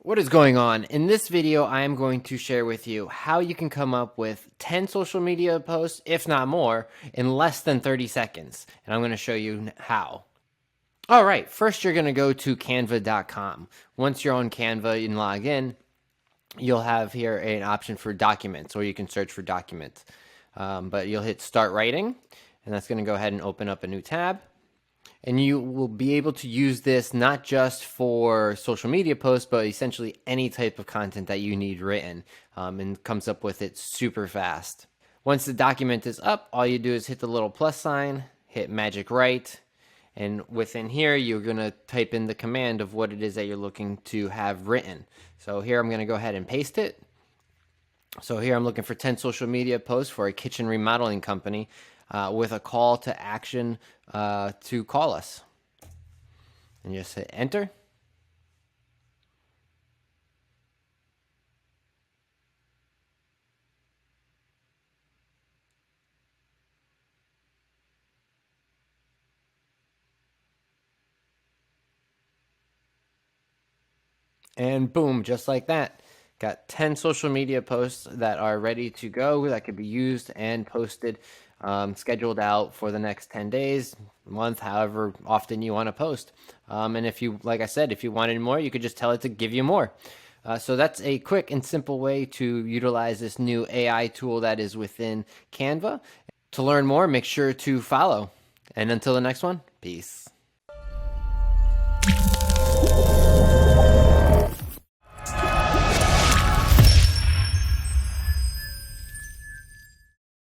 What is going on? In this video, I am going to share with you how you can come up with 10 social media posts, if not more, in less than 30 seconds. And I'm going to show you how. All right, first you're going to go to canva.com. Once you're on Canva and log in, you'll have here an option for documents, or you can search for documents. But you'll hit start writing, and that's going to go ahead and open up a new tab. And you will be able to use this not just for social media posts, but essentially any type of content that you need written, and comes up with it super fast. Once the document is up, all you do is hit the little plus sign, hit magic write, and within here, you're going to type in the command of what it is that you're looking to have written. So here I'm going to go ahead and paste it. So here I'm looking for 10 social media posts for a kitchen remodeling company with a call to action to call us. And just hit enter. And boom, just like that. Got 10 social media posts that are ready to go that could be used and posted, scheduled out for the next 10 days, month, however often you want to post. And if you, like I said, if you wanted more, you could just tell it to give you more. So that's a quick and simple way to utilize this new AI tool that is within Canva. To learn more, make sure to follow. And until the next one, peace.